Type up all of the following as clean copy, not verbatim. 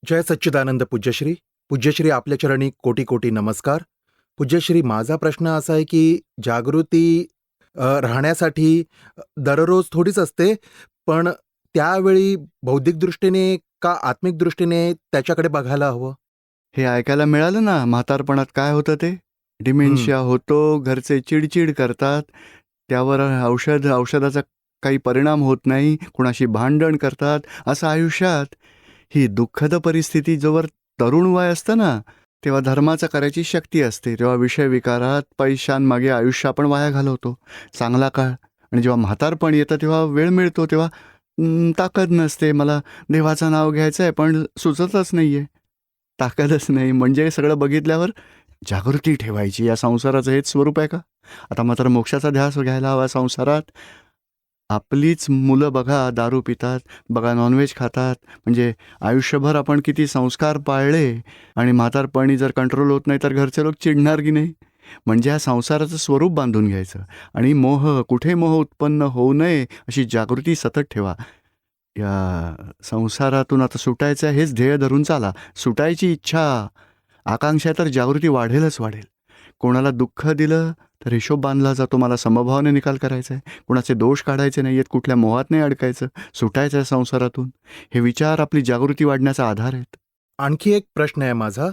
जय सच्चिदानंद पूज्यश्री. पूज्यश्री आपल्या चरणी कोटी कोटी नमस्कार. पूज्यश्री माझा प्रश्न असा आहे की जागृती राहण्यासाठी दररोज थोडीच असते, पण त्यावेळी बौद्धिक दृष्टीने का आत्मिक दृष्टीने त्याच्याकडे बघायला हवं? हे ऐकायला मिळालं ना म्हातारपणात काय होतं ते. डिमेन्शिया होतो, घरचे चिडचिड करतात, त्यावर औषधाचा काही परिणाम होत नाही, कुणाशी भांडण करतात. असं आयुष्यात ही दुःखद परिस्थिती जोवर तरुण वय असतं ना, तेव्हा धर्माचा करायची शक्ती असते. तेव्हा विषय विकारात पैशांमागे आयुष्य आपण वाया घालवतो चांगला काळ. आणि जेव्हा म्हातारपण येतं तेव्हा वेळ मिळतो तेव्हा ताकद नसते. मला देवाचं नाव घ्यायचं आहे पण सुचतच नाही आहे, ताकदच नाही. म्हणजे सगळं बघितल्यावर जागृती ठेवायची. या संसाराचं हेच स्वरूप आहे का? आता मात्र मोक्षाचा ध्यास घ्यायला हवा संसारात. आपलीच मुलं बघा दारू पितात, बघा नॉनव्हेज खातात. म्हणजे आयुष्यभर आपण किती संस्कार पाळले आणि म्हातारपणी जर कंट्रोल होत नाही तर घरचे लोक चिडणार की नाही. म्हणजे या संसाराचं स्वरूप बांधून घ्यायचं आणि कुठे मोह उत्पन्न होऊ नये अशी जागृती सतत ठेवा. या संसारातून आता सुटायचं हेच ध्येय धरून चाला. सुटायची इच्छा आकांक्षा तर जागृती वाढेलच वाढेल. कोणाला दुःख दिलं तर हिशोब बांधला जातो. मला समभावाने निकाल करायचा आहे, कुणाचे दोष काढायचे नाही आहेत, कुठल्या मोहात नाही अडकायचं, सुटायचं आहे संसारातून. हे विचार आपली जागृती वाढण्याचा आधार आहेत. आणखी एक प्रश्न आहे माझा.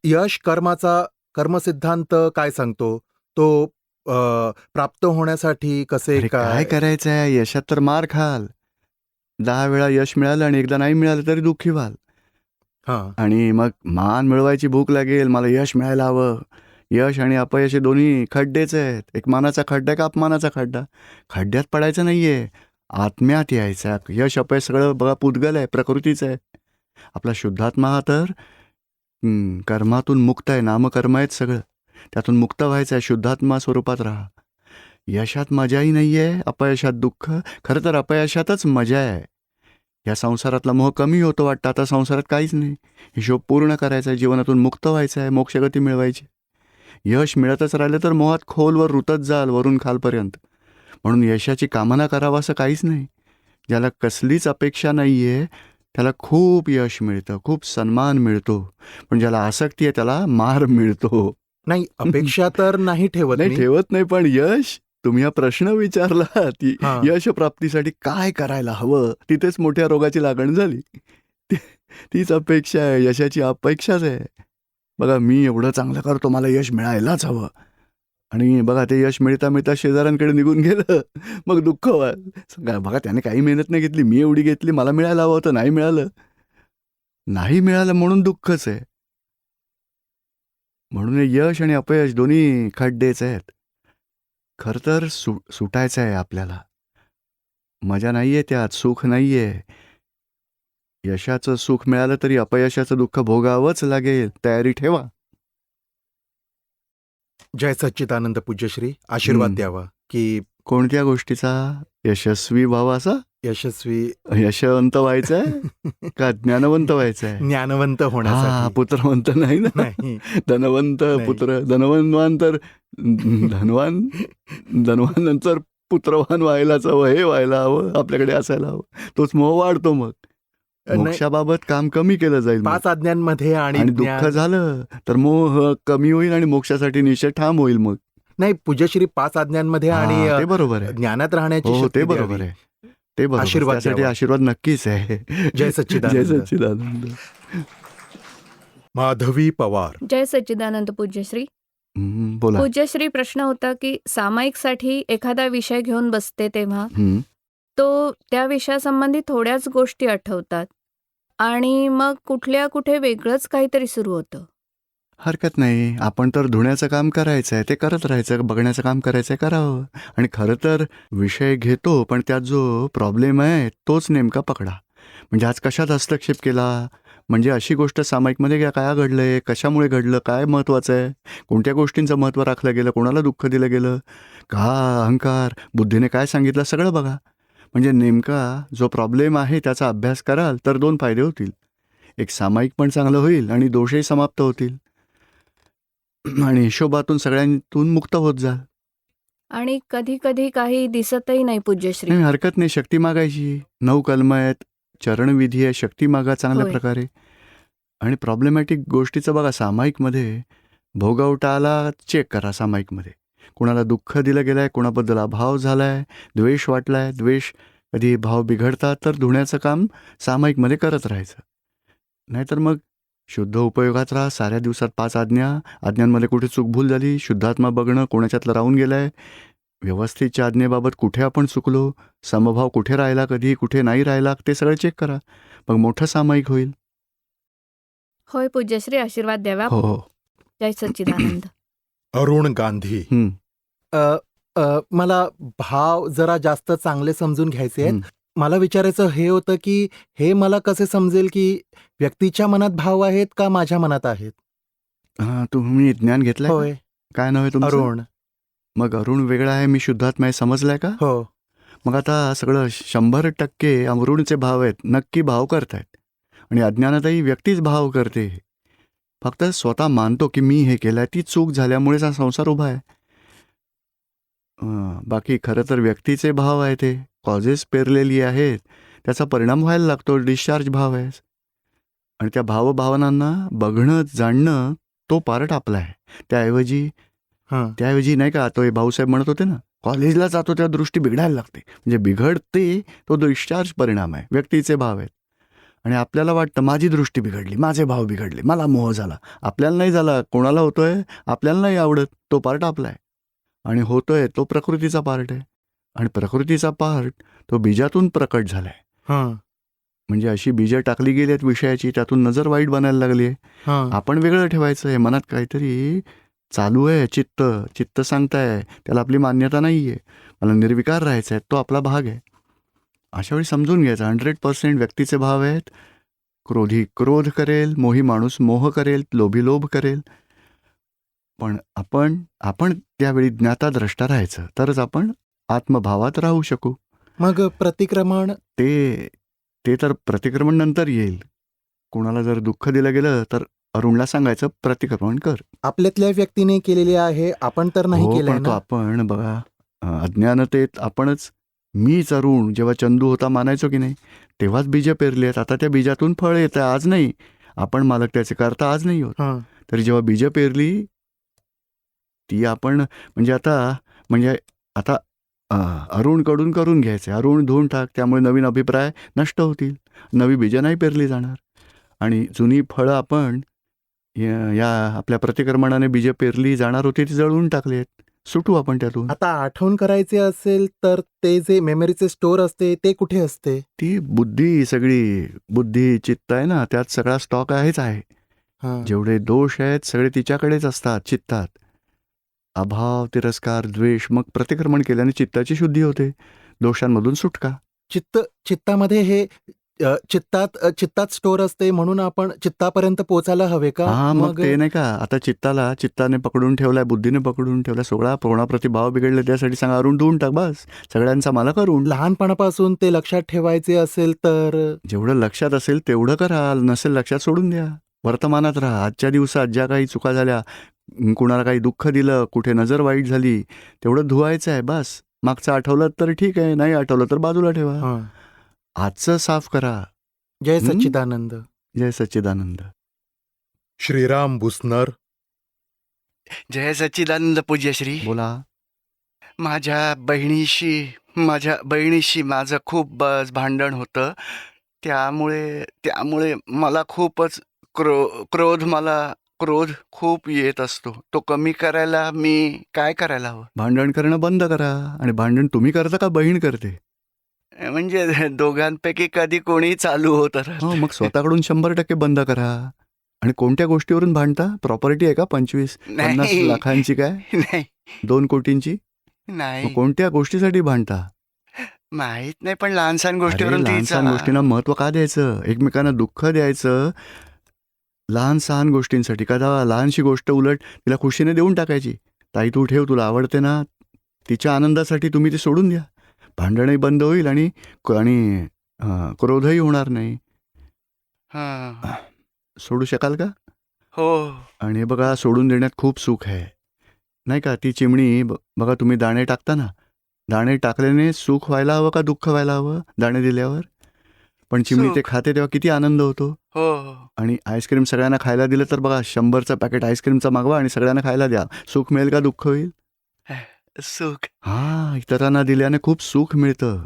यश कर्माचा कर्मसिद्धांत काय सांगतो? तो प्राप्त होण्यासाठी कसे काय करायचं आहे? यशात तर मार खाल. 10 वेळा यश मिळालं आणि एकदा नाही मिळालं तरी दुःखी व्हाल. आणि मग मान मिळवायची भूक लागेल, मला यश मिळायला हवं. यश आणि अपयश हे दोन्ही खड्डेच आहेत. एक मानाचा खड्डा का अपमानाचा खड्डा? खड्ड्यात पडायचं नाहीये, आत्म्यात यायचं. यश अपयश सगळं बघा पुद्गल आहे, प्रकृतीचं आहे. आपला शुद्धात्मा हा तर कर्मातून मुक्त आहे. नामकर्म आहेत सगळं, त्यातून मुक्त व्हायचं आहे. शुद्धात्मा स्वरूपात राहा. यशात मजाही नाही आहे, अपयशात दुःख. खरं तर अपयशातच मजा आहे. या संसारातला मोह कमी होतो वाटतं. आता संसारात काहीच नाही. हिशोब पूर्ण करायचा आहे, जीवनातून मुक्त व्हायचं आहे, मोक्षगती मिळवायची. यश मिळतच राहिलं तर मोहात खोलवर रुतत जाल, वरून खालपर्यंत. म्हणून यशाची कामना करावं असं काहीच नाही. ज्याला कसलीच अपेक्षा नाही आहे त्याला खूप यश मिळतं, खूप सन्मान मिळतो. पण ज्याला आसक्ती आहे त्याला मार मिळतो. नाही, अपेक्षा तर नाही ठेवत नाही, पण यश तुम्ही हा प्रश्न विचारला, ती यश प्राप्तीसाठी काय करायला हवं, तिथेच मोठ्या रोगाची लागण झाली. तीच अपेक्षा आहे, यशाची अपेक्षाच आहे. बघा मी एवढं चांगलं करतो, मला यश मिळायलाच हवं. आणि बघा ते यश मिळता मिळता शेजाऱ्यांकडे निघून गेलं, मग दुःख व्हाल. बघा त्याने काही मेहनत नाही घेतली, मी एवढी घेतली, मला मिळायला हवं होतं, नाही मिळालं. नाही मिळालं म्हणून दुःखच आहे. म्हणून यश आणि अपयश दोन्ही खड्डेच आहेत. खरं तर सुटायचं आहे आपल्याला. मजा नाहीये त्यात, सुख नाहीये. यशाचं सुख मिळालं तरी अपयशाचं दुःख भोगावंच लागेल. तयारी ठेवा. जय सच्चिदानंद पूज्यश्री. आशीर्वाद द्यावा की कोणत्या गोष्टीचा? यशस्वी व्हावासा, यशवंत व्हायचंय का ज्ञानवंत व्हायचंय? ज्ञानवंत होण्यासाठी. पुत्रवंत नाही ना, धनवंत पुत्र. धनवान तर धनवान नंतर पुत्रवान व्हायलाच हवं, हे व्हायला हवं, आपल्याकडे असायला हवं. तोच मोह वाढतो. मग मोक्षाबाबत काम कमी केलं जाईल. 5 आज्ञांमध्ये आणि दुःख झालं तर मोह कमी होईल आणि मोक्षासाठी निश्चय ठाम होईल. मग नाही, पूज्यश्री 5 आज्ञांमध्ये आणि ते बरोबर आहे, ज्ञानात राहण्याची ते बरोबर आहे, ते बरोबर. आशीर्वाद, आशीर्वाद नक्कीच आहे. जय सच्चिदानंद. जय सच्चिदानंद. माधवी पवार. जय सच्चिदानंद पूज्यश्री. बोला. पूज्यश्री, प्रश्न होता की सामायिकसाठी एखादा विषय घेऊन बसते तेव्हा तो त्या विषयासंबंधी थोड्याच गोष्टी आठवतात आणि मग कुठे वेगळंच काहीतरी सुरू होतं. हरकत नाही, आपण तर धुण्याचं काम करायचं आहे, ते करत राहायचं. बघण्याचं काम करायचं आहे, करावं. आणि खरं तर विषय घेतो, पण त्यात जो प्रॉब्लेम आहे तोच नेमका पकडा. म्हणजे आज कशात हस्तक्षेप केला, म्हणजे अशी गोष्ट सामायिकमध्ये काय घडलंय, कशामुळे घडलं, काय महत्त्वाचं आहे, कोणत्या गोष्टींचं महत्त्व राखलं गेलं, कोणाला दुःख दिलं गेलं, का अहंकार, बुद्धीने काय सांगितलं, सगळं बघा. म्हणजे नेमका जो प्रॉब्लेम आहे त्याचा अभ्यास कराल तर 2 फायदे होतील. एक, सामायिक पण चांगलं होईल आणि दोषही समाप्त होतील आणि हिशोबातून सगळ्यांतून मुक्त होत जा. आणि कधी कधी काही दिसतही नाही पूज्यश्री. हरकत नाही, शक्ती मागायची. 9 कलम आहेत, चरणविधी आहे, शक्ती मागा चांगल्या प्रकारे. आणि प्रॉब्लेमॅटिक गोष्टीचं बघा, सामायिकमध्ये भोगवटा आला, चेक करा सामायिकमध्ये. कुणाला दुःख दिलं गेलं आहे, कुणाबद्दल अभाव झाला आहे, द्वेष वाटला आहे, द्वेष कधी भाव बिघडतात, तर धुण्याचं काम सामायिकमध्ये करत राहायचं. नाहीतर मग शुद्ध उपयोगात राहा. साऱ्या दिवसात 5 आज्ञांमध्ये कुठे चूकभूल झाली, शुद्धात्मा बघणं, कोणाच्यातलं राहून गेलं आहे, व्यवस्थेच्या आज्ञेबाबत कुठे आपण चुकलो, समभाव कुठे राहिला, कधी कुठे नाही राहिला, ते सगळं चेक करा. मग मोठं सामायिक होईल. होय पूज्यश्री, आशीर्वाद द्यावा. हो हो. जय सच्चिदानंद. अरुण गांधी. हं, अ, मला भाव जरा जास्त चांगले समजून घ्यायचे आहेत. हं. मला विचारायचं हे होतं की हे मला कसे समजेल की व्यक्तीच्या मनात भाव आहेत का माझ्या मनात आहेत? तुम्ही ज्ञान घेतलंय का? होय. काय नाव आहे तुमचं? अरुण. मग अरुण वेगळा आहे, मी शुद्धात्मा आहे, समजलाय का? हो. मग आता सगळं 100% अरुणचे भाव आहेत, नक्की भाव करतायत. आणि अज्ञानातही व्यक्तीच भाव करते. फक्त स्वतः मानतो की मी हे केलंय, ती चूक झाल्यामुळेच हा संसार उभा आहे. बाकी खरं तर व्यक्तीचे भाव आहे, ते कॉजेस पेरलेली आहेत, त्याचा परिणाम व्हायला लागतो, डिस्चार्ज भाव आहे. आणि त्या भावभावनांना बघणं, जाणणं, तो पार्ट आपला आहे. त्याऐवजी नाही का, तो भाऊसाहेब म्हणत होते ना, कॉलेजला जातो त्या दृष्टी बिघडायला लागते. म्हणजे बिघडते तो डिस्चार्ज परिणाम आहे, व्यक्तीचे भाव आहेत. आणि आपल्याला वाटतं माझी दृष्टी बिघडली, माझे भाव बिघडले, मला मोह झाला. आपल्याला नाही झाला, कोणाला होतोय, आपल्याला नाही आवडत, तो पार्ट आपला आहे. आणि होतोय तो प्रकृतीचा पार्ट आहे. आणि प्रकृतीचा पार्ट तो बीजातून प्रकट झालाय. म्हणजे अशी बीजं टाकली गेली आहेत विषयाची, त्यातून नजर वाईट बनायला लागली आहे. आपण वेगळं ठेवायचं आहे. मनात काहीतरी चालू आहे, चित्त सांगताय, त्याला आपली मान्यता नाही आहे, मला निर्विकार राहायचं आहे, तो आपला भाग आहे. अशा वेळी समजून घ्यायचं 100% व्यक्तीचे भाव आहेत. क्रोधी क्रोध करेल, मोही माणूस मोह करेल, लोभी लोभ करेल. पण आपण त्यावेळी ज्ञाता द्रष्टा राहायचं, तरच आपण आत्मभावात राहू शकू. मग प्रतिक्रमण? ते तर प्रतिक्रमण नंतर येईल. कोणाला जर दुःख दिलं गेलं तर अरुणला सांगायचं प्रतिक्रमण कर. आपल्यातल्या व्यक्तीने केलेले आहे, आपण तर नाही केलंय पण तो ना. आपण बघा, अज्ञानतेत आपणच मीच अरुण जेव्हा चंदू होता मानायचो की नाही, तेव्हाच बीज पेरली आहेत. आता त्या बीजातून फळ येतं, आज नाही. आपण मालक त्याचे करता आज नाही होत. तरी जेव्हा बीज पेरली ती आपण म्हणजे आता अरुणकडून करून घ्यायचे. अरुण धुवून टाक, त्यामुळे नवीन अभिप्राय नष्ट होतील, नवी बीजं नाही पेरली जाणार. आणि जुनी फळं आपण या आपल्या प्रतिक्रमणाने बीजं पेरली जाणार होती, ती जळवून टाकली आहेत. सुटू आपण त्यातून. आता आठवण करायचे असेल तर ते जे मेमरीचे स्टोअर असते ते कुठे असते? ती सगळी बुद्धी चित्त आहे ना, त्यात सगळा स्टॉक आहे. जेवढे दोष आहेत सगळे तिच्याकडेच असतात, चित्तात. अभाव, तिरस्कार, द्वेष, मग प्रतिक्रमण केल्याने चित्ताची शुद्धी होते, दोषांमधून सुटका. चित्तामध्ये हे चित्तात स्टोअर असते, म्हणून आपण चित्तापर्यंत पोचायला हवे का? मग ते नाही का, आता चित्ताने पकडून ठेवलाय, बुद्धीने पकडून ठेवलाय, सगळा कोणाप्रती भाव बिघडले, त्यासाठी सांगा अरुण धुवून टाक, बस सगळ्यांचा मला करून. लहानपणापासून ते लक्षात ठेवायचे असेल तर जेवढं लक्षात असेल तेवढं करा, नसेल लक्षात सोडून द्या. वर्तमानात राहा. आजच्या दिवसात ज्या काही चुका झाल्या, कुणाला काही दुःख दिलं, कुठे नजर वाईट झाली, तेवढं धुवायचं आहे, बस. मागचं आठवलं तर ठीक आहे, नाही आठवलं तर बाजूला ठेवा. आजचं साफ करा. जय सच्चिदानंद. जय सच्चिदानंद. श्रीराम बुसनर. जय सच्चिदानंद पूज्यश्री. बोला. माझ्या बहिणीशी माझं खूप भांडण होतं. त्यामुळे मला खूपच क्रोध खूप येत असतो. तो कमी करायला मी काय करायला हवं? भांडण करणं बंद करा. आणि भांडण तुम्ही करता का बहीण करते? म्हणजे दोघांपैकी कधी कोणी चालू होत राहतं. मग स्वतःकडून 100% बंद करा. आणि कोणत्या गोष्टीवरून भांडता? प्रॉपर्टी आहे का 25-50 लाखांची, काय नाही, 2 कोटींची? नाही, कोणत्या गोष्टीसाठी भांडता? माहित नाही, पण लहानसहान गोष्टीवरून लहानसहान गोष्टींना महत्व का द्यायचं? एकमेकांना दुःख द्यायचं लहानसहान गोष्टींसाठी का? लहानशी गोष्ट उलट तिला खुशीने देऊन टाकायची. ताई तू ठेव, तुला आवडते ना, तिच्या आनंदासाठी तुम्ही ते सोडून द्या. भांडणही बंद होईल आणि क्रोधही होणार नाही. सोडू शकाल का? हो. आणि बघा, सोडून देण्यात खूप सुख आहे, नाही का? ती चिमणी बघा, तुम्ही दाणे टाकता ना, दाणे टाकल्याने सुख व्हायला हवं का दुःख व्हायला हवं? दाणे दिल्यावर पण चिमणी ते सुख. खाते तेव्हा किती आनंद होतो. हो हो. आणि आईस्क्रीम सगळ्यांना खायला दिलं तर बघा 100चं पॅकेट आईस्क्रीमचं मागवा आणि सगळ्यांना खायला द्या. सुख मिळेल का दुःख होईल? सुख. हां, इतरांना दिल्याने खूप सुख मिळतं.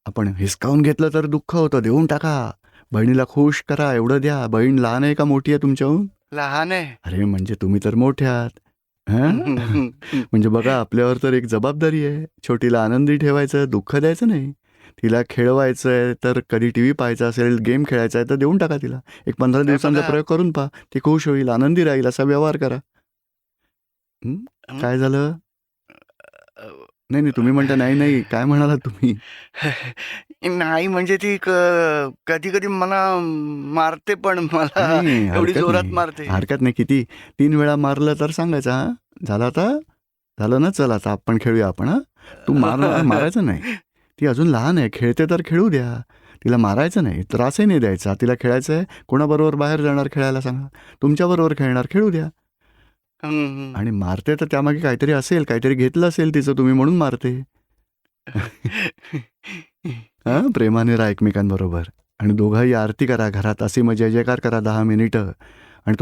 आपण हिसकावून घेतलं तर दुःख होतं. देऊन टाका. बहिणीला खुश करा, एवढं द्या. बहीण लहान आहे का मोठी आहे तुमच्याहून? लहान आहे. अरे म्हणजे तुम्ही तर मोठे आहात. हं? म्हणजे बघा आपल्यावर तर एक जबाबदारी आहे. छोटीला आनंदी ठेवायचं, दुःख द्यायचं नाही. तिला खेळवायचं आहे तर कधी टीव्ही पाहायचा असेल, गेम खेळायचा आहे तर देऊन टाका तिला. एक 15 नाही दिवसांचा बघा. प्रयोग करून पहा. ती खुश होईल, आनंदी राहील असा व्यवहार करा. हं? काय झालं? नाही, नाही तुम्ही म्हणता नाही, नाही. काय म्हणालात तुम्ही? नाही म्हणजे ती कधी कधी मला मारते पण मला नाही, एवढी हरकत जोरात नाही. मारते. हरकत नाही. किती 3 वेळा मारलं तर सांगायचं हां, झालं आता? झालं ना? चल आता आपण खेळूया आपण हां. तू मारायचं नाही. ती अजून लहान आहे. खेळते तर खेळू द्या. तिला मारायचं नाही. त्रासही नाही द्यायचा. तिला खेळायचं आहे. कोणाबरोबर बाहेर जाणार खेळायला सांगा. तुमच्याबरोबर खेळणार, खेळू द्या. आणि मारते तर त्यामागे काहीतरी असेल, काहीतरी घेतलं असेल तिचं तुम्ही म्हणून मारते. हां, प्रेमाने राहा एकमेकांबरोबर आणि दोघंही आरती करा घरात. अशी जय जयकार करा 10 मिनिटं आणि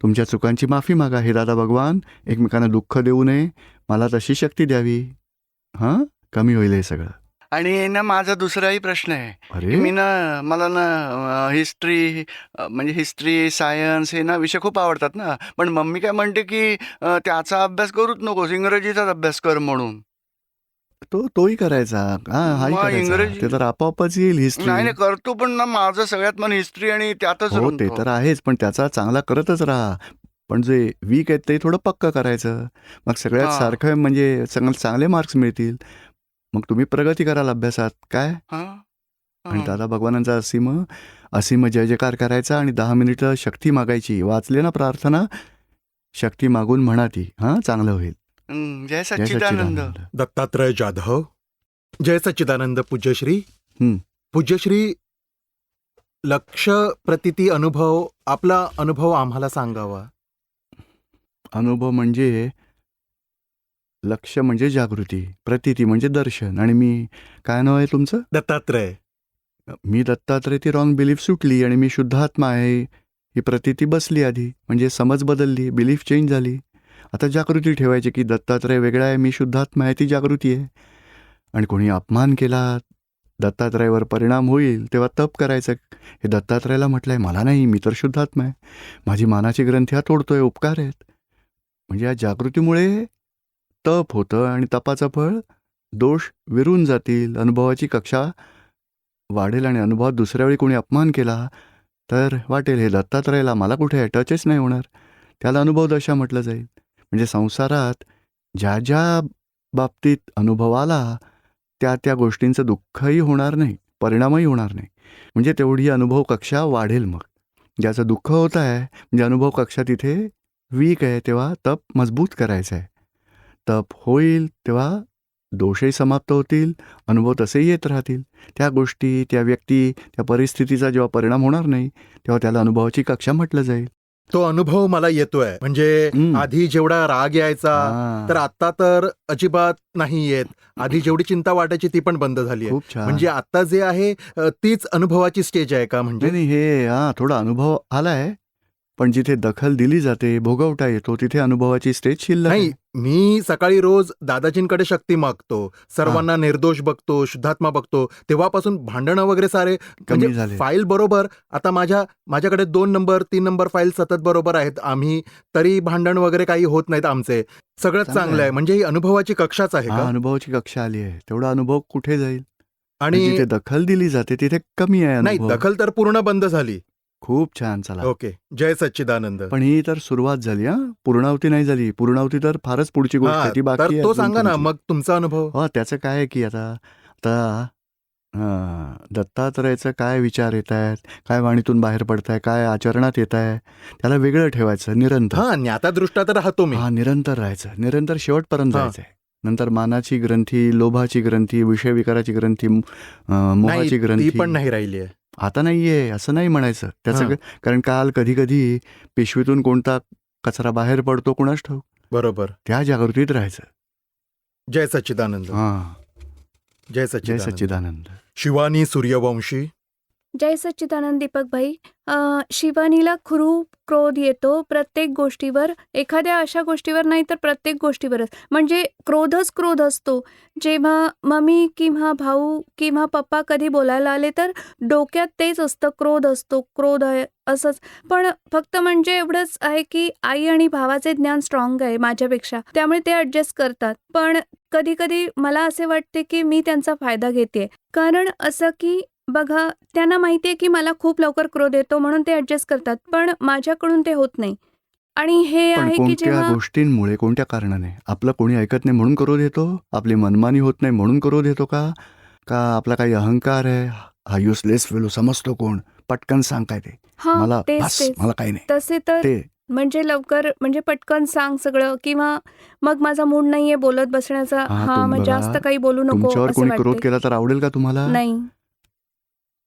तुमच्या चुकांची माफी मागा. हे दादा भगवान, एकमेकांना दुःख देऊ नये, मला तशी शक्ती द्यावी. हां, कमी होईल हे सगळं. आणि ना माझा दुसराही प्रश्न आहे. अरे मी ना मला ना हिस्ट्री म्हणजे हिस्ट्री सायन्स हे ना विषय खूप आवडतात ना. पण मम्मी काय म्हणते की त्याचा अभ्यास करूच नकोस, इंग्रजीचाच अभ्यास कर म्हणून. तोही करायचा. हां, हाही मग करायचा. इंग्रजी ते तर आपोआपच येईल हिस्ट्री. नाही नाही करतो पण ना माझं सगळ्यात मन हिस्ट्री आणि त्यातच हो, ते रमतो. तर आहेच. पण त्याचा चांगला करतच राहा. पण जे वीक आहेत ते थोडं पक्कं करायचं. मग सगळ्यात हां. सारखं म्हणजे चांगले मार्क्स मिळतील. मग तुम्ही प्रगती कराल अभ्यासात. काय? हां, आणि हां. दादा भगवानांचा असीम जय जयकार करायचा आणि 10 मिनिटं शक्ती मागायची. वाचले ना प्रार्थना, शक्ती मागून म्हणा ती. हां, चांगलं होईल. जय जय सच्चिदानंद. सच्चिदानंद. दत्तात्रय जाधव. जय सच्चिदानंद पूज्यश्री. हं. पूज्यश्री, लक्ष प्रतिती अनुभव, आपला अनुभव आम्हाला सांगावा. अनुभव म्हणजे लक्ष म्हणजे जागृती, प्रतीती म्हणजे दर्शन आणि मी काय नाव आहे तुमचं? दत्तात्रय. मी दत्तात्रय ती रॉंग बिलीफ सुटली आणि मी शुद्धात्मा आहे ही प्रतीती बसली आधी. म्हणजे समज बदलली, बिलीफ चेंज झाली. आता जागृती ठेवायची की दत्तात्रय वेगळा आहे, मी शुद्धात्मा आहे, ती जागृती आहे. आणि कोणी अपमान केला, दत्तात्रयावर परिणाम होईल तेव्हा तप करायचं. हे दत्तात्रयाला म्हटलंय, मला नाही, मी तर शुद्धात्मा आहे, माझी मानाची ग्रंथी हा तोडतोय, उपकार आहेत. म्हणजे या जागृतीमुळे तप होतं आणि तपाचं फळ दोष विरून जातील, अनुभवाची कक्षा वाढेल आणि अनुभवात दुसऱ्या वेळी कोणी अपमान केला तर वाटेल हे दत्तात्रयाला मला कुठे आहे, टचच नाही होणार. त्याला अनुभव दशा म्हटलं जाईल. म्हणजे संसारात ज्या ज्या बाबतीत अनुभव आला त्या गोष्टींचं दुःखही होणार नाही, परिणामही होणार नाही. म्हणजे तेवढी अनुभव कक्षा वाढेल. मग ज्याचं दुःख होत आहे म्हणजे अनुभव कक्षा तिथे वीक आहे, तेव्हा तप मजबूत करायचं आहे. तप होईल तेव्हा दोषही समाप्त होतील, अनुभव तसे येत राहतील. त्या गोष्टी, त्या व्यक्ती, त्या परिस्थितीचा जेव्हा परिणाम होणार नाही तेव्हा त्याला अनुभवाची कक्षा म्हटलं जाईल. तो अनुभव मला येतोय. म्हणजे आधी जेवढा राग यायचा तर आता तर अजिबात नाही येत. आधी जेवढी चिंता वाटायची ती पण बंद झाली आहे. खूप छान. म्हणजे आता जे आहे तीच अनुभवाची स्टेज आहे का? म्हणजे नाही हे थोडा अनुभव आलाय, पण जिथे दखल दिली जाते, भोगवटा येतो, तिथे अनुभवाची स्टेज शिल्लक नाही. आहे. मी सकाळी रोज दादाजींकडे शक्ती मागतो, सर्वांना निर्दोष बघतो, शुद्धात्मा बघतो. तेव्हापासून भांडणं वगैरे सारे कमी म्हणजे झाले. फाईल बरोबर. आता माझ्याकडे 2 नंबर 3 नंबर फाईल सतत बरोबर आहेत. आम्ही तरी भांडण वगैरे काही होत नाहीत आमचे. सगळंच चांगलं चांगलं आहे. आहे. म्हणजे ही अनुभवाची कक्षाच आहे का? अनुभवाची कक्षा आली आहे. तेवढा अनुभव कुठे जाईल? आणि जिथे दखल दिली जाते तिथे कमी आहे नाही, अनुभव. दखल तर पूर्ण बंद झाली. खूप छान. चला, ओके. जय सच्चिदानंद. पण ही तर सुरुवात झाली. पूर्णावती नाही झाली. पूर्णावती तर फारच पुढची गोष्ट आहे, ती तर बाकी आहे तो अजून सांगा ना तुमची. मग तुमचा अनुभव. हो, त्याचं काय आहे की आता दत्तात्रयाचं काय विचार येत आहेत, काय वाणीतून बाहेर पडताय, काय आचरणात येत आहे, त्याला वेगळं ठेवायचं निरंतर. ज्ञातादृष्टा तर राहतो मी. निरंतर राहायचं, निरंतर शेवटपर्यंत जायचंय. नंतर मानाची ग्रंथी, लोभाची ग्रंथी, विषय विकाराची ग्रंथी, मोहाची ग्रंथी ती पण नाही राहिली आहे. आता नाहीये असं नाही म्हणायचं. त्याचं कारण काल कधी कधी पिशवीतून कोणता कचरा बाहेर पडतो कुणास ठाऊक. बरोबर. त्या जागृतीत राहायचं. जय सच्चिदानंद. हां, जय जय सच्चिदानंद. सच्चिदानंद. शिवानी सूर्यवंशी. जय सच्चिदानंद दीपक भाई. शिवानीला खूप क्रोध येतो प्रत्येक गोष्टीवर, एखाद्या अशा गोष्टीवर नाही तर प्रत्येक गोष्टीवरच. म्हणजे क्रोधच क्रोध असतो. जेव्हा मम्मी किंवा भाऊ किंवा पप्पा कधी बोलायला आले तर डोक्यात तेच असतं, क्रोध असतो, क्रोध आहे असंच. पण फक्त म्हणजे एवढंच आहे की आई आणि भावाचे ज्ञान स्ट्रॉंग आहे माझ्यापेक्षा, त्यामुळे ते ॲडजस्ट करतात. पण कधी कधी मला असे वाटते की मी त्यांचा फायदा घेते. कारण असं की बघा, त्यांना माहिती आहे की मला खूप लवकर क्रोध येतो म्हणून ते ॲडजस्ट करतात. पण माझ्याकडून ते होत नाही. आणि हे पण आहे की कोणत्या जेव्हा गोष्टींमुळे, कोणत्या कारणाने? आपलं कोणी ऐकत नाही म्हणून क्रोध येतो? आपली मनमानी होत नाही म्हणून क्रोध येतो का? का आपला काही अहंकार आहे? हा युजलेस फेलो समजतो कोण? पटकन सांग काय ते. हां, मला तेच बस, तेच. मला काही नाही. तसे तर ते म्हणजे लवकर म्हणजे पटकन सांग सगळं, किंवा मग माझा मूड नाहीये बोलत बसण्याचा, हां, मग जास्त बघा, काही बोलू नको तुमच्यावर असे कोणी क्रोध वाटते. केला तर आवडेल का तुम्हाला? नाही.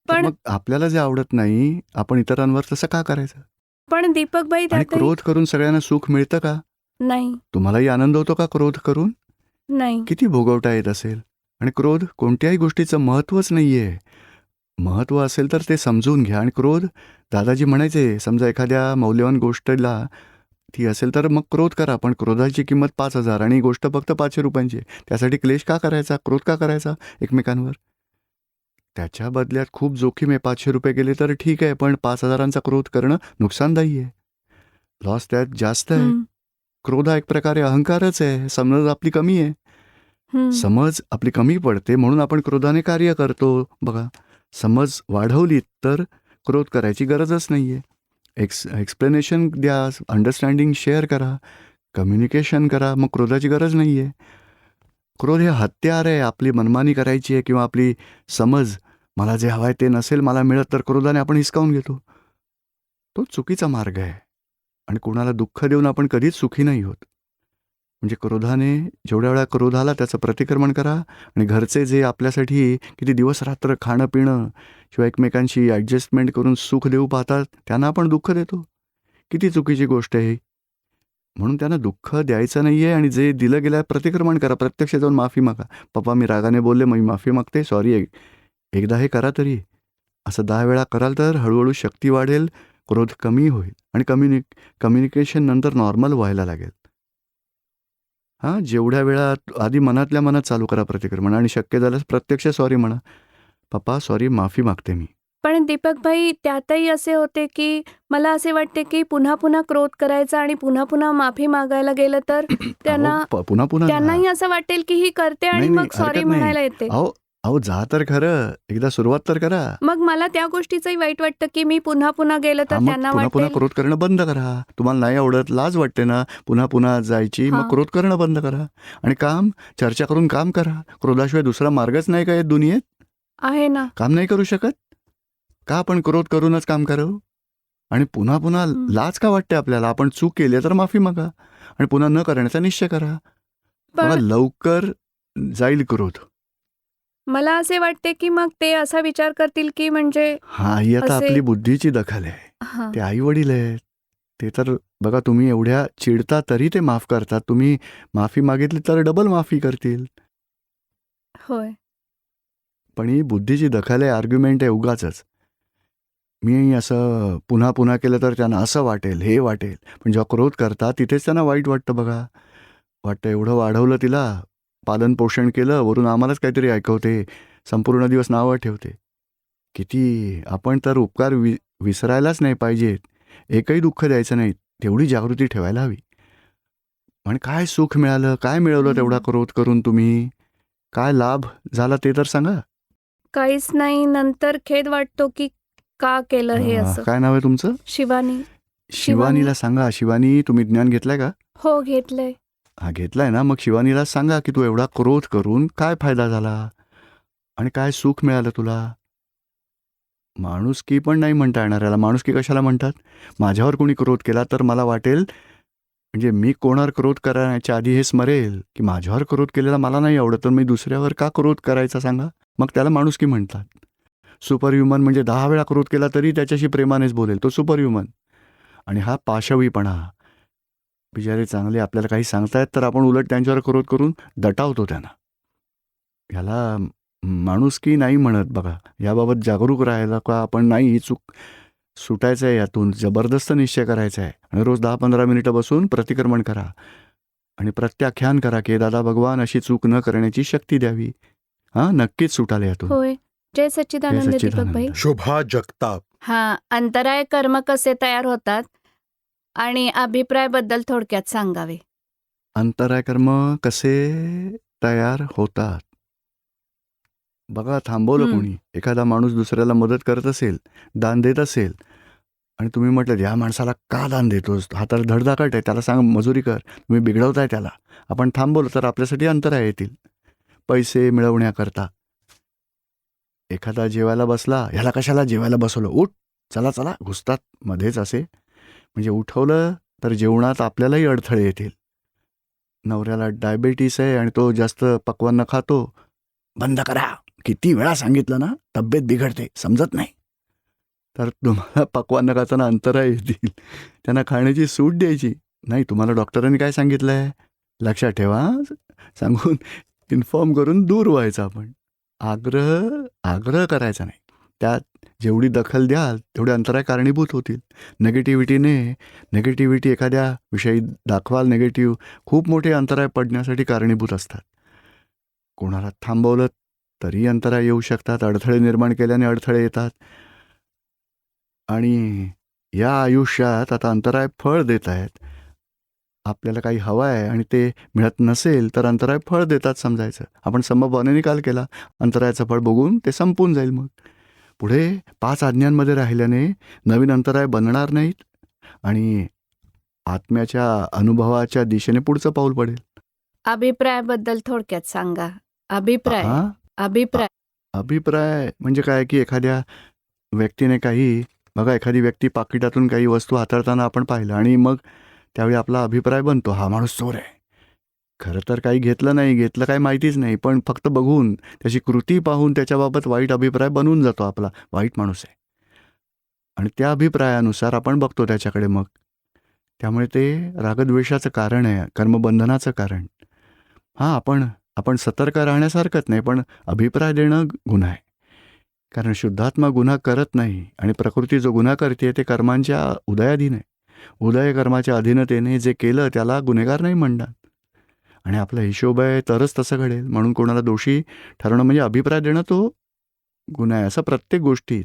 तर पण मग आपल्याला जे आवडत नाही, आपण इतरांवर तसं का करायचं? पण दीपकभाई आणि त्यातही क्रोध करून सगळ्यांना सुख मिळतं का? नाही, तुम्हालाही आनंद होतो का क्रोध करून? नाही. किती भोगवता येत असेल? आणि क्रोध कोणत्याही गोष्टीचं महत्त्वच नाहीये. महत्त्व असेल तर ते समजून घ्या. आणि क्रोध, दादाजी म्हणायचे, समजा एखाद्या मौल्यवान गोष्टीला ती असेल तर मग क्रोध करा, पण क्रोधाची किंमत 5,000 आणि गोष्ट फक्त 500 रुपयांची. त्यासाठी क्लेश का करायचा? क्रोध का करायचा एकमेकांवर? त्याच्या बदल्यात खूप जोखीम आहे. 500 रुपये गेले तर ठीक आहे, पण 5,000चा क्रोध करणं नुकसानदायी आहे. लॉस त्यात जास्त आहे. हं, क्रोध हा एक प्रकारे अहंकारच आहे. समज आपली कमी आहे. हं. समज आपली कमी पडते म्हणून आपण क्रोधाने कार्य करतो. बघा, समज वाढवली तर क्रोध करायची गरजच नाही आहे. एक्सप्लेनेशन द्या, अंडरस्टँडिंग शेअर करा, कम्युनिकेशन करा, मग क्रोधाची गरज नाही आहे. क्रोध हे हत्यार आहे. आपली मनमानी करायची आहे किंवा आपली समज, मला जे हवं आहे ते नसेल मला मिळत तर क्रोधाने आपण हिसकावून घेतो. तो चुकीचा मार्ग आहे. आणि कोणाला दुःख देऊन आपण कधीच सुखी नाही होत. म्हणजे क्रोधाने, जेवढ्या वेळा क्रोध आला त्याचं प्रतिक्रमण करा. आणि घरचे जे आपल्यासाठी किती दिवस रात्र खाणं पिणं किंवा एकमेकांशी ॲडजस्टमेंट करून सुख देऊ पाहतात, त्यांना आपण दुःख देतो. किती चुकीची गोष्ट आहे ही. म्हणून त्यांना दुःख द्यायचं नाही आहे. आणि जे दिलं गेलं आहे प्रतिक्रमण करा. प्रत्यक्ष जाऊन माफी मागा. पप्पा मी रागाने बोलले, मग मी माफी मागते, सॉरी. एकदा हे करा तरी. असं 10 वेळा कराल तर हळूहळू शक्ती वाढेल, क्रोध कमी होईल आणि कम्युनिकेशन नंतर नॉर्मल व्हायला लागेल. हां, जेवढ्या वेळा आधी मनातल्या मनात चालू करा प्रतिक्रमण आणि शक्य झाल्यास प्रत्यक्ष सॉरी म्हणा. पप्पा सॉरी, माफी मागते मी. पण दीपकभाई त्यातही असे होते की मला असे वाटते की पुन्हा पुन्हा क्रोध करायचा आणि पुन्हा पुन्हा माफी मागायला गेलं तर त्यांना अहो, पुन्हा पुन्हा जा. त्यांनाही असं वाटेल की ही करते आणि नाही, मग नाही, सॉरी हरकत नाही. म्हणायला येते. अहो अहो जा तर खरं. एकदा सुरुवात तर करा. मग मला त्या गोष्टीचंही वाईट वाटतं की मी पुन्हा पुन्हा गेलं तर हां, मग त्यांना पुन्हा पुन्हा वाटेल. क्रोध करणं बंद करा. तुम्हाला नाही आवडत, लाज वाटते ना पुन्हा पुन्हा जायची, मग हां. क्रोध करणं बंद करा. आणि चर्चा करून काम करा. क्रोधाशिवाय दुसरा मार्गच नाही का या दुनियेत? आहे ना. काम नाही करू शकत? का आपण क्रोध करूनच काम करावं? आणि पुन्हा पुन्हा हं. लाज का वाटते आपल्याला? आपण चूक केली तर माफी मागा आणि पुन्हा न करण्याचा निश्चय करा. बघा, पण लवकर जाईल क्रोध. मला असे वाटते की मग ते असा विचार करतील की म्हणजे हा, ही आता असे आपली बुद्धीची दखल आहे. हां. ते आई वडील आहेत. ते तर बघा, तुम्ही एवढ्या चिडता तरी ते माफ करतात. तुम्ही माफी मागितली तर डबल माफी करतील. होय. पण ही बुद्धीची दखल आहे, आर्ग्युमेंट आहे उगाचच. मी असं पुन्हा पुन्हा केलं तर त्यांना असं वाटेल, हे वाटेल. पण जेव्हा क्रोध करतात तिथेच त्यांना वाईट वाटतं बघा. वाटतं एवढं वाढवलं तिला, पालन पोषण केलं, वरून आम्हालाच काहीतरी ऐकवते, संपूर्ण दिवस नावं ठेवते. किती आपण तर उपकार विसरायलाच नाही पाहिजेत. एकही दुःख द्यायचं नाही. तेवढी जागृती ठेवायला हवी. आणि काय सुख मिळालं, काय मिळवलं तेवढा हं. क्रोध करून तुम्ही? काय लाभ झाला ते तर सांगा. काहीच नाही. नंतर खेद वाटतो की का केलं हे असं. काय नाव आहे तुमचं? शिवानी. शिवानीला सांगा. शिवानी, तुम्ही ज्ञान घेतलंय का? हो, घेतलंय. हा, घेतलाय ना. मग शिवानीला सांगा की तू एवढा क्रोध करून काय फायदा झाला आणि काय सुख मिळालं तुला. माणुसकी पण नाही म्हणता येणार याला. माणुसकी कशाला म्हणतात? माझ्यावर कोणी क्रोध केला तर मला वाटेल, म्हणजे मी कोणावर क्रोध करण्याच्या आधी हे स्मरेल की माझ्यावर क्रोध केलेला मला नाही आवडत, तर मी दुसऱ्यावर का क्रोध करायचा सांगा. मग त्याला माणुसकी म्हणतात. सुपर ह्युमन म्हणजे 10 वेळा क्रोध केला तरी त्याच्याशी प्रेमानेच बोलेल, तो सुपर ह्युमन. आणि हा पाशवीपणा. बिचारे चांगले आपल्याला काही सांगतायत तर आपण उलट त्यांच्यावर क्रोध करून दटावतो त्यांना. ह्याला माणुसकी नाही म्हणत बघा. याबाबत जागरूक राहायला का आपण नाही ही चूक सुटायचं आहे, यातून जबरदस्त निश्चय करायचा आहे आणि रोज 10-15 मिनिटं बसून प्रतिक्रमण करा आणि प्रत्याख्यान करा की दादा भगवान अशी चूक न करण्याची शक्ती द्यावी. हां, नक्कीच सुटाल यातून. होय. जय सच्चिदानंद जय दीपक भाई. सच्चिदानंद. शुभा जगताप. अंतराय कर्म कसे तयार होतात आणि अभिप्रायाबद्दल थोडक्यात सांगावे. अंतराय कर्म कसे तयार होतात. बघा, थांबवलं हं. कोणी, एखादा माणूस दुसऱ्याला मदत करत असेल, दान देत असेल आणि तुम्ही म्हटलं या माणसाला का दान देतोस, हा तर धडधाकट आहे, त्याला सांग मजुरी कर, तुम्ही बिघडवताय त्याला. आपण थांबवलं तर आपल्यासाठी अंतराय येतील पैसे मिळवण्याकरता. एखादा जेवायला बसला, ह्याला कशाला जेवायला बसवलं, उठ, चला चला, घुसतात मध्येच असे. म्हणजे उठवलं तर जेवणात आपल्यालाही अडथळे येतील. नवऱ्याला डायबेटीस आहे आणि तो जास्त पक्वान्न खातो, बंद करा, किती वेळा सांगितलं ना, तब्येत बिघडते, समजत नाही. तर तुम्हाला पक्वान्न खाताना अंतराय येतील. त्यांना खाण्याची सूट द्यायची नाही. तुम्हाला डॉक्टरांनी काय सांगितलं आहे लक्षात ठेवा, सांगून इन्फॉर्म करून दूर व्हायचं. आपण आग्रह करायचा नाही. त्यात जेवढी दखल द्याल तेवढे अंतराय कारणीभूत होतील. निगेटिव्हिटी एखाद्या विषयी दाखवाल निगेटिव्ह, खूप मोठे अंतराय पडण्यासाठी कारणीभूत असतात. कोणाला थांबवलं तरी अंतराय येऊ शकतात. अडथळे निर्माण केल्याने अडथळे येतात. आणि या आयुष्यात आता अंतराय फळ देत आहेत. आपल्याला काही हवं आहे आणि ते मिळत नसेल तर अंतराय फळ देतात समजायचं. आपण समभावनेने निकाल केला, अंतरायाचं फळ बघून ते संपून जाईल. मग पुढे 5 आज्ञांमध्ये राहिल्याने नवीन अंतराय बनणार नाहीत आणि आत्म्याच्या अनुभवाच्या दिशेने पुढचं पाऊल पडेल. अभिप्रायाबद्दल थोडक्यात सांगा. अभिप्राय हा, अभिप्राय अभिप्राय म्हणजे काय की एखाद्या व्यक्तीने काही, बघा, एखादी व्यक्ती पाकिटातून काही वस्तू हाताळताना आपण पाहिलं आणि मग त्यावेळी आपला अभिप्राय बनतो, हा माणूस चोर आहे. खरं तर काही घेतलं काय माहितीच नाही, पण फक्त बघून त्याची कृती पाहून त्याच्याबाबत वाईट अभिप्राय बनवून जातो आपला, वाईट माणूस आहे. आणि त्या अभिप्रायानुसार आपण बघतो त्याच्याकडे. मग त्यामुळे ते रागद्वेषाचं कारण आहे, कर्मबंधनाचं कारण. हां, आपण सतर्क राहण्यासारखंच नाही, पण अभिप्राय देणं गुन्हा आहे. कारण शुद्धात्मा गुन्हा करत नाही आणि प्रकृती जो गुन्हा करते ते कर्मांच्या उदयाधीन आहे. उदय कर्माच्या अधीनतेने जे केलं त्याला गुन्हेगार नाही म्हणणार. आणि आपला हिशोब आहे तरच तसं घडेल. म्हणून कोणाला दोषी ठरवणं म्हणजे अभिप्राय देणं तो गुन्हा आहे. असं प्रत्येक गोष्टीत.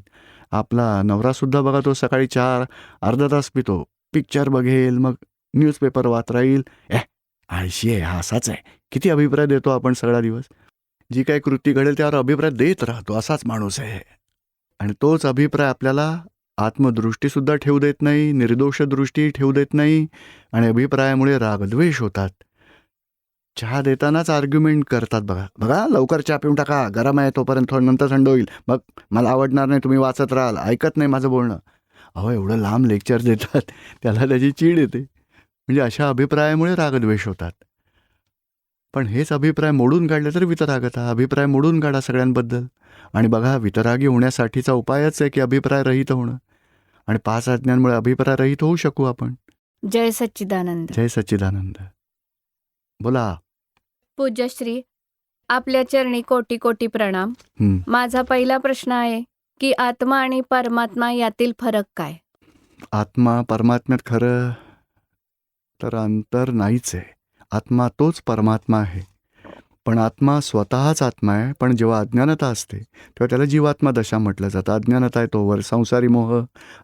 आपला नवरासुद्धा बघा, तो सकाळी 4 अर्धा तास पितो, पिक्चर बघेल, मग न्यूजपेपर वाच राहील, आळशी आहे, हा असाच आहे. किती अभिप्राय देतो आपण सगळा दिवस. जी काही कृती घडेल त्यावर अभिप्राय देत राहतो, असाच माणूस आहे. आणि तोच अभिप्राय आपल्याला आत्मदृष्टीसुद्धा ठेवू देत नाही, निर्दोष दृष्टी ठेवू देत नाही. आणि अभिप्रायामुळे रागद्वेष होतात. चहा देतानाच आर्ग्युमेंट करतात. बघा लवकर चहा पिऊन टाका, गरम आहे तोपर्यंत, नंतर थंड होईल, मग मला आवडणार नाही, तुम्ही वाचत राहाल, ऐकत नाही माझं बोलणं. अहो, एवढं लांब लेक्चर देतात, त्याला त्याची चीड येते. म्हणजे अशा अभिप्रायामुळे रागद्वेष होतात. पण हेच अभिप्राय मोडून काढले तर वितरागता. अभिप्राय मोडून काढा सगळ्यांबद्दल. आणि बघा, वितरागी होण्यासाठीचा उपायच आहे की अभिप्राय रहित होणं. आणि 5 आज्ञांमुळे अभिप्राय रहित होऊ शकू आपण. जय सच्चिदानंद. जय सच्चिदानंद. बोला. पूज्यश्री, आपल्या चरणी कोटी कोटी प्रणाम. माझा पहिला प्रश्न आहे की आत्मा आणि परमात्मा यातील फरक काय? आत्मा परमात्म्यात खरं तर अंतर नाहीच आहे. आत्मा तोच परमात्मा आहे. पण आत्मा स्वतःच आत्मा आहे. पण जेव्हा अज्ञानता असते तेव्हा त्याला जीवात्मा दशा म्हटलं जातं. अज्ञानता आहे तोवर संसारी मोह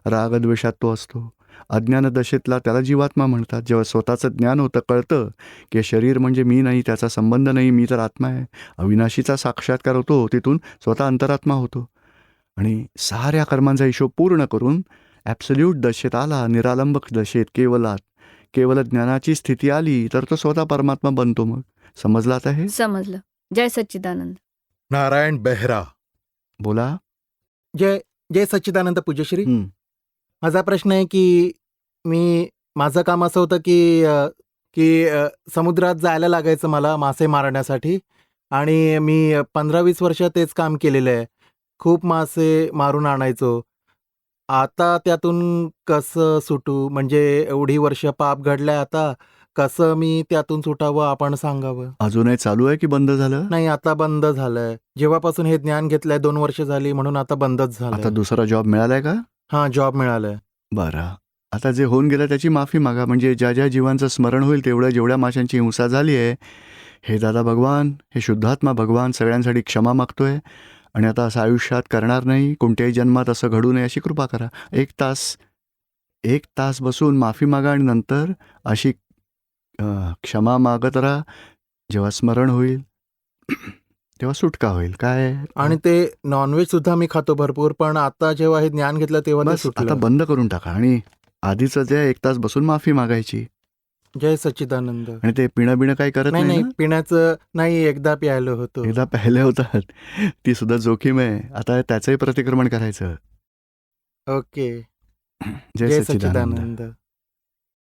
रागद्वेषात तो असतो. अज्ञान दशेतला त्याला जीवात्मा म्हणतात. जेव्हा स्वतःचं ज्ञान होतं, कळतं की शरीर म्हणजे मी नाही, त्याचा संबंध नाही, मी तर आत्मा आहे, अविनाशीचा साक्षात्कार होतो, तिथून स्वतः अंतरात्मा होतो. आणि साऱ्या कर्मांचा हिशोब पूर्ण करून ॲब्सोल्यूट दशेत आला, निरालंबक दशेत, केवल ज्ञानाची स्थिती आली तर तो स्वतः परमात्मा बनतो. मग समजलं आता हे? समजलं. जय सच्चिदानंद. नारायण बेहरा. बोला. जय सच्चिदानंद पूज्यश्री. माझा प्रश्न आहे की माझं काम असं होतं की समुद्रात जायला लागायचं मला मासे मारण्यासाठी. आणि मी 15-20 वर्ष तेच काम केलेलं आहे. खूप मासे मारून आणायचो. आता त्यातून कसं सुटू? म्हणजे एवढी वर्ष पाप घडलंय आता, कसं मी त्यातून सुटावं आपण सांगावं. अजूनही चालू आहे की बंद झालं? नाही, आता बंद झालंय. जेव्हापासून हे ज्ञान घेतलंय 2 वर्ष झाली म्हणून आता बंदच आता झालंय. दुसरा जॉब मिळालाय का? हां, जॉब मिळालाय. बरं. आता जे होऊन गेलं त्याची माफी मागा. म्हणजे ज्या ज्या जीवांचं स्मरण होईल तेवढ्या जेवढ्या माशांची हिंसा झाली आहे, हे दादा भगवान, हे शुद्धात्मा भगवान सगळ्यांसाठी क्षमा मागतोय आणि आता असं आयुष्यात करणार नाही, कोणत्याही जन्मात असं घडू नये अशी कृपा करा. 1 तास बसून माफी मागा आणि नंतर अशी क्षमा मागत राहा. जेव्हा स्मरण होईल तेव्हा सुटका होईल. काय आणि ते नॉनव्हेज सुद्धा मी खातो भरपूर, पण आता जेव्हा हे ज्ञान घेतलं तेव्हा ते बस आता सुटलं. बंद करून टाका आणि आधीचं जे 1 तास बसून माफी मागायची. जय सच्चिदानंद. आणि ते पिणं बिणं काही करत नाही, नाही नाही, ना? पिण्याचं नाही, एकदा प्यायलो होतो. एकदा पाहिले होतात. ती सुद्धा जोखीम आहे. आता त्याचंही प्रतिक्रमण करायचं. ओके. जय जय सच्चिदानंद. सच्चिदानंद.